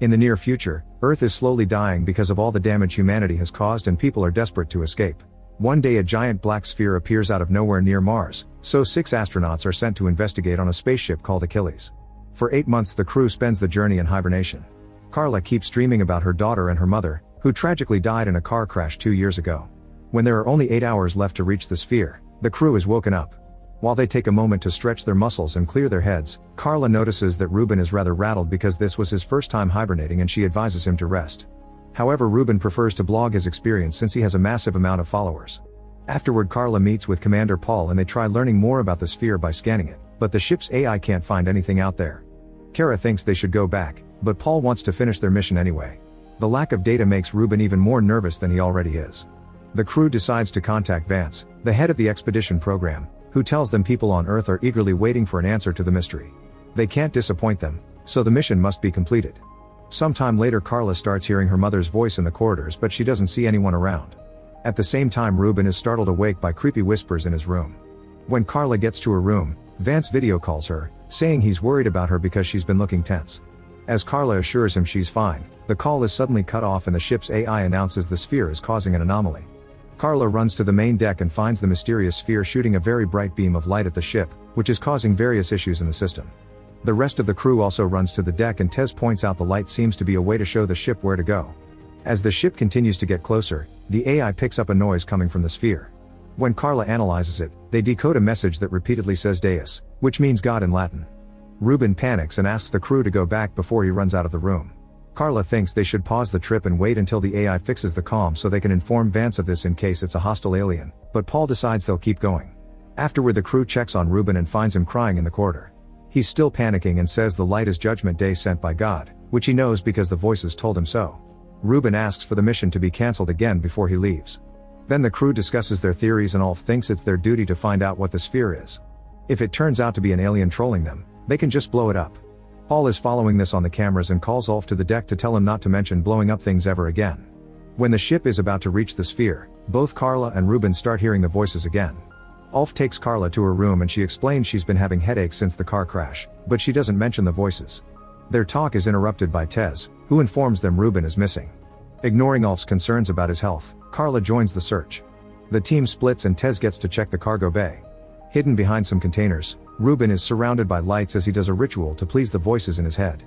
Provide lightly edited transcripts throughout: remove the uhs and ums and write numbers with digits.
In the near future, Earth is slowly dying because of all the damage humanity has caused and people are desperate to escape. One day a giant black sphere appears out of nowhere near Mars, so 6 astronauts are sent to investigate on a spaceship called Achilles. For 8 months the crew spends the journey in hibernation. Carla keeps dreaming about her daughter and her mother, who tragically died in a car crash 2 years ago. When there are only 8 hours left to reach the sphere, the crew is woken up. While they take a moment to stretch their muscles and clear their heads, Carla notices that Ruben is rather rattled because this was his first time hibernating and she advises him to rest. However, Ruben prefers to blog his experience since he has a massive amount of followers. Afterward, Carla meets with Commander Paul and they try learning more about the sphere by scanning it, but the ship's AI can't find anything out there. Kara thinks they should go back, but Paul wants to finish their mission anyway. The lack of data makes Ruben even more nervous than he already is. The crew decides to contact Vance, the head of the expedition program, who tells them people on Earth are eagerly waiting for an answer to the mystery. They can't disappoint them, so the mission must be completed. Sometime later Carla starts hearing her mother's voice in the corridors, but she doesn't see anyone around. At the same time, Ruben is startled awake by creepy whispers in his room. When Carla gets to her room, Vance video calls her, saying he's worried about her because she's been looking tense. As Carla assures him she's fine, the call is suddenly cut off and the ship's AI announces the sphere is causing an anomaly. Carla runs to the main deck and finds the mysterious sphere shooting a very bright beam of light at the ship, which is causing various issues in the system. The rest of the crew also runs to the deck and Tez points out the light seems to be a way to show the ship where to go. As the ship continues to get closer, the AI picks up a noise coming from the sphere. When Carla analyzes it, they decode a message that repeatedly says Deus, which means God in Latin. Ruben panics and asks the crew to go back before he runs out of the room. Carla thinks they should pause the trip and wait until the AI fixes the comm so they can inform Vance of this in case it's a hostile alien, but Paul decides they'll keep going. Afterward, the crew checks on Ruben and finds him crying in the corridor. He's still panicking and says the light is Judgment Day sent by God, which he knows because the voices told him so. Ruben asks for the mission to be cancelled again before he leaves. Then the crew discusses their theories and Ulf thinks it's their duty to find out what the sphere is. If it turns out to be an alien trolling them, they can just blow it up. Paul is following this on the cameras and calls Ulf to the deck to tell him not to mention blowing up things ever again. When the ship is about to reach the sphere, both Carla and Ruben start hearing the voices again. Ulf takes Carla to her room and she explains she's been having headaches since the car crash, but she doesn't mention the voices. Their talk is interrupted by Tez, who informs them Ruben is missing. Ignoring Ulf's concerns about his health, Carla joins the search. The team splits and Tez gets to check the cargo bay. Hidden behind some containers, Ruben is surrounded by lights as he does a ritual to please the voices in his head.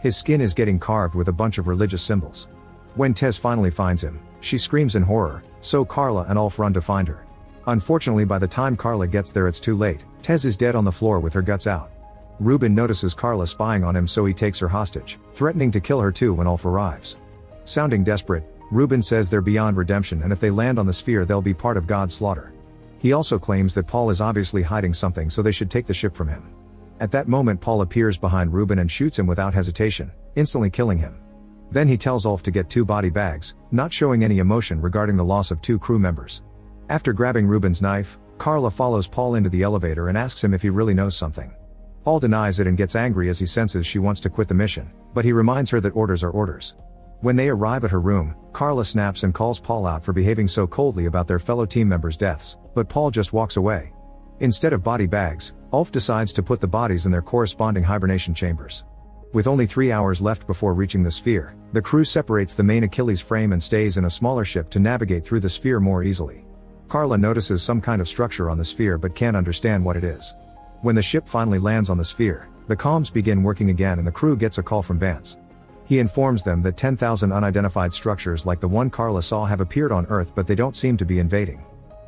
His skin is getting carved with a bunch of religious symbols. When Tez finally finds him, she screams in horror, so Carla and Ulf run to find her. Unfortunately, by the time Carla gets there it's too late. Tez is dead on the floor with her guts out. Ruben notices Carla spying on him, so he takes her hostage, threatening to kill her too when Ulf arrives. Sounding desperate, Ruben says they're beyond redemption and if they land on the sphere they'll be part of God's slaughter. He also claims that Paul is obviously hiding something, so they should take the ship from him. At that moment Paul appears behind Ruben and shoots him without hesitation, instantly killing him. Then he tells Ulf to get 2 body bags, not showing any emotion regarding the loss of 2 crew members. After grabbing Ruben's knife, Carla follows Paul into the elevator and asks him if he really knows something. Paul denies it and gets angry as he senses she wants to quit the mission, but he reminds her that orders are orders. When they arrive at her room, Carla snaps and calls Paul out for behaving so coldly about their fellow team members' deaths, but Paul just walks away. Instead of body bags, Ulf decides to put the bodies in their corresponding hibernation chambers. With only 3 hours left before reaching the sphere, the crew separates the main Achilles frame and stays in a smaller ship to navigate through the sphere more easily. Carla notices some kind of structure on the sphere but can't understand what it is. When the ship finally lands on the sphere, the comms begin working again and the crew gets a call from Vance. He informs them that 10,000 unidentified structures like the one Carla saw have appeared on Earth, but they don't seem to be invading.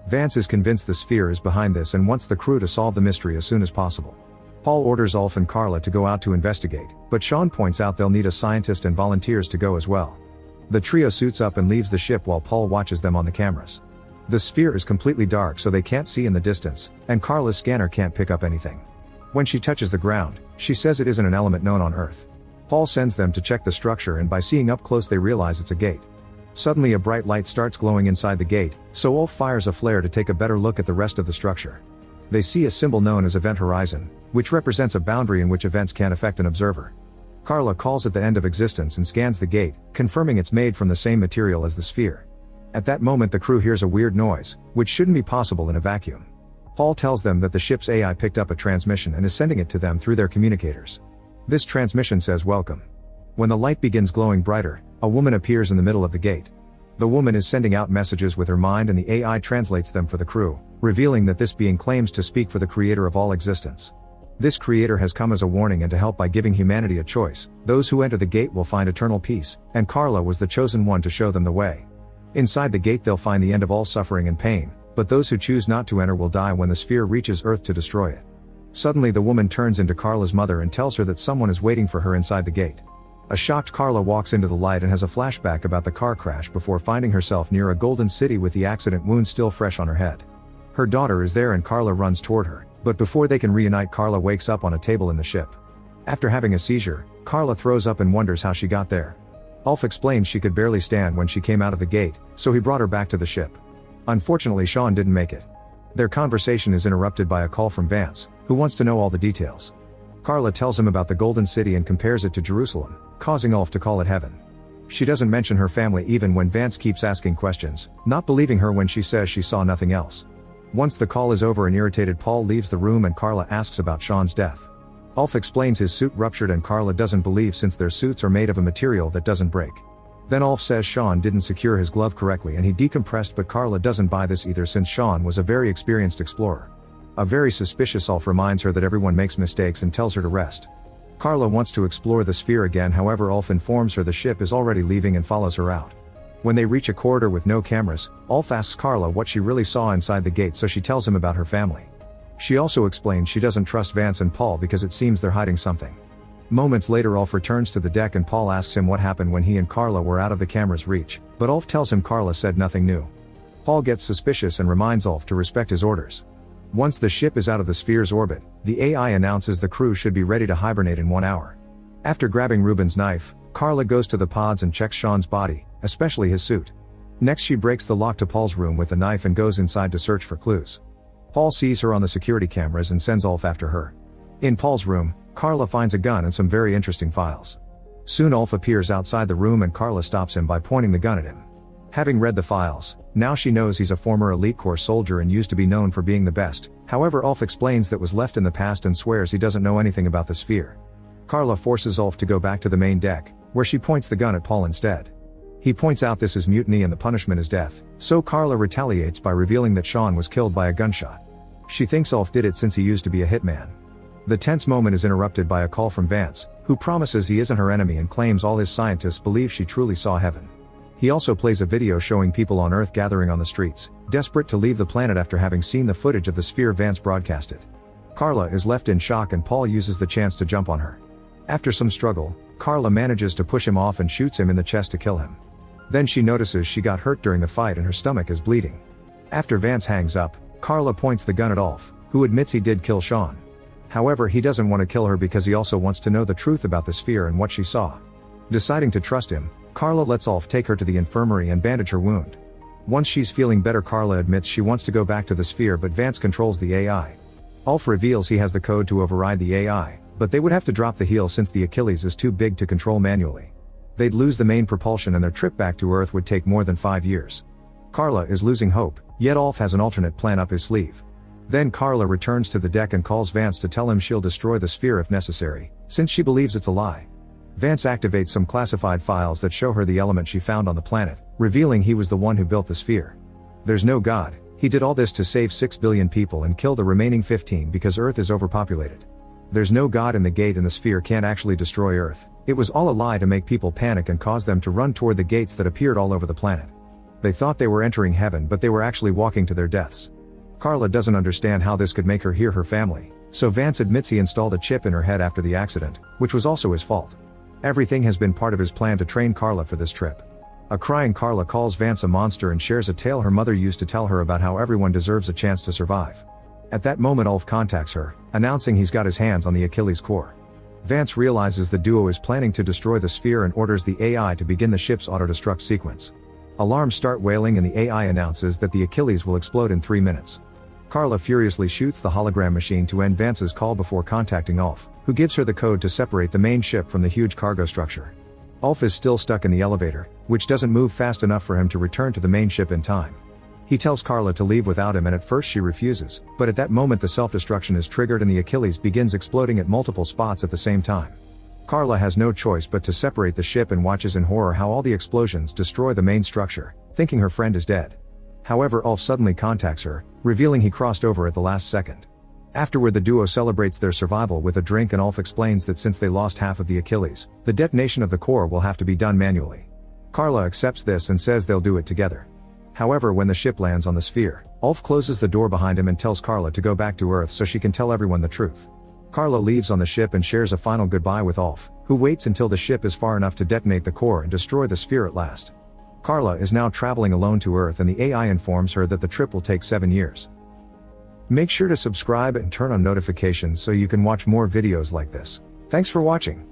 Vance is convinced the sphere is behind this and wants the crew to solve the mystery as soon as possible. Paul orders Ulf and Carla to go out to investigate, but Sean points out they'll need a scientist and volunteers to go as well. The trio suits up and leaves the ship while Paul watches them on the cameras. The sphere is completely dark so they can't see in the distance, and Carla's scanner can't pick up anything. When she touches the ground, she says it isn't an element known on Earth. Paul sends them to check the structure and by seeing up close they realize it's a gate. Suddenly a bright light starts glowing inside the gate, so Ulf fires a flare to take a better look at the rest of the structure. They see a symbol known as Event Horizon, which represents a boundary in which events can affect an observer. Carla calls it the end of existence and scans the gate, confirming it's made from the same material as the sphere. At that moment the crew hears a weird noise, which shouldn't be possible in a vacuum. Paul tells them that the ship's AI picked up a transmission and is sending it to them through their communicators. This transmission says welcome. When the light begins glowing brighter, a woman appears in the middle of the gate. The woman is sending out messages with her mind and the AI translates them for the crew, revealing that this being claims to speak for the creator of all existence. This creator has come as a warning and to help by giving humanity a choice. Those who enter the gate will find eternal peace, and Carla was the chosen one to show them the way. Inside the gate they'll find the end of all suffering and pain, but those who choose not to enter will die when the sphere reaches Earth to destroy it. Suddenly the woman turns into Carla's mother and tells her that someone is waiting for her inside the gate. A shocked Carla walks into the light and has a flashback about the car crash before finding herself near a golden city with the accident wound still fresh on her head. Her daughter is there and Carla runs toward her, but before they can reunite Carla wakes up on a table in the ship. After having a seizure, Carla throws up and wonders how she got there. Ulf explains she could barely stand when she came out of the gate, so he brought her back to the ship. Unfortunately Sean didn't make it. Their conversation is interrupted by a call from Vance, who wants to know all the details. Carla tells him about the Golden City and compares it to Jerusalem, causing Ulf to call it heaven. She doesn't mention her family even when Vance keeps asking questions, not believing her when she says she saw nothing else. Once the call is over, an irritated Paul leaves the room and Carla asks about Sean's death. Ulf explains his suit ruptured and Carla doesn't believe since their suits are made of a material that doesn't break. Then Ulf says Sean didn't secure his glove correctly and he decompressed, but Carla doesn't buy this either since Sean was a very experienced explorer. A very suspicious Ulf reminds her that everyone makes mistakes and tells her to rest. Carla wants to explore the sphere again, however Ulf informs her the ship is already leaving and follows her out. When they reach a corridor with no cameras, Ulf asks Carla what she really saw inside the gate, so she tells him about her family. She also explains she doesn't trust Vance and Paul because it seems they're hiding something. Moments later Ulf returns to the deck and Paul asks him what happened when he and Carla were out of the camera's reach, but Ulf tells him Carla said nothing new. Paul gets suspicious and reminds Ulf to respect his orders. Once the ship is out of the sphere's orbit, the AI announces the crew should be ready to hibernate in 1 hour. After grabbing Ruben's knife, Carla goes to the pods and checks Sean's body, especially his suit. Next she breaks the lock to Paul's room with the knife and goes inside to search for clues. Paul sees her on the security cameras and sends Ulf after her. In Paul's room, Carla finds a gun and some very interesting files. Soon Ulf appears outside the room and Carla stops him by pointing the gun at him. Having read the files, now she knows he's a former elite corps soldier and used to be known for being the best. However, Ulf explains that was left in the past and swears he doesn't know anything about the sphere. Carla forces Ulf to go back to the main deck, where she points the gun at Paul instead. He points out this is mutiny and the punishment is death, so Carla retaliates by revealing that Sean was killed by a gunshot. She thinks Ulf did it since he used to be a hitman. The tense moment is interrupted by a call from Vance, who promises he isn't her enemy and claims all his scientists believe she truly saw heaven. He also plays a video showing people on Earth gathering on the streets, desperate to leave the planet after having seen the footage of the sphere Vance broadcasted. Carla is left in shock and Paul uses the chance to jump on her. After some struggle, Carla manages to push him off and shoots him in the chest to kill him. Then she notices she got hurt during the fight and her stomach is bleeding. After Vance hangs up, Carla points the gun at Ulf, who admits he did kill Sean. However, he doesn't want to kill her because he also wants to know the truth about the sphere and what she saw. Deciding to trust him, Carla lets Ulf take her to the infirmary and bandage her wound. Once she's feeling better, Carla admits she wants to go back to the sphere, but Vance controls the AI. Ulf reveals he has the code to override the AI, but they would have to drop the heel since the Achilles is too big to control manually. They'd lose the main propulsion and their trip back to Earth would take more than 5 years. Carla is losing hope, yet Ulf has an alternate plan up his sleeve. Then Carla returns to the deck and calls Vance to tell him she'll destroy the sphere if necessary, since she believes it's a lie. Vance activates some classified files that show her the element she found on the planet, revealing he was the one who built the sphere. There's no God, he did all this to save 6 billion people and kill the remaining 15 because Earth is overpopulated. There's no God in the gate and the sphere can't actually destroy Earth, it was all a lie to make people panic and cause them to run toward the gates that appeared all over the planet. They thought they were entering heaven but they were actually walking to their deaths. Carla doesn't understand how this could make her hear her family, so Vance admits he installed a chip in her head after the accident, which was also his fault. Everything has been part of his plan to train Carla for this trip. A crying Carla calls Vance a monster and shares a tale her mother used to tell her about how everyone deserves a chance to survive. At that moment Ulf contacts her, announcing he's got his hands on the Achilles core. Vance realizes the duo is planning to destroy the sphere and orders the AI to begin the ship's auto-destruct sequence. Alarms start wailing and the AI announces that the Achilles will explode in 3 minutes. Carla furiously shoots the hologram machine to end Vance's call before contacting Ulf, who gives her the code to separate the main ship from the huge cargo structure. Ulf is still stuck in the elevator, which doesn't move fast enough for him to return to the main ship in time. He tells Carla to leave without him and at first she refuses, but at that moment the self-destruction is triggered and the Achilles begins exploding at multiple spots at the same time. Carla has no choice but to separate the ship and watches in horror how all the explosions destroy the main structure, thinking her friend is dead. However, Ulf suddenly contacts her, revealing he crossed over at the last second. Afterward, the duo celebrates their survival with a drink, and Ulf explains that since they lost half of the Achilles, the detonation of the core will have to be done manually. Carla accepts this and says they'll do it together. However, when the ship lands on the sphere, Ulf closes the door behind him and tells Carla to go back to Earth so she can tell everyone the truth. Carla leaves on the ship and shares a final goodbye with Ulf, who waits until the ship is far enough to detonate the core and destroy the sphere at last. Carla is now traveling alone to Earth, and the AI informs her that the trip will take 7 years. Make sure to subscribe and turn on notifications so you can watch more videos like this. Thanks for watching.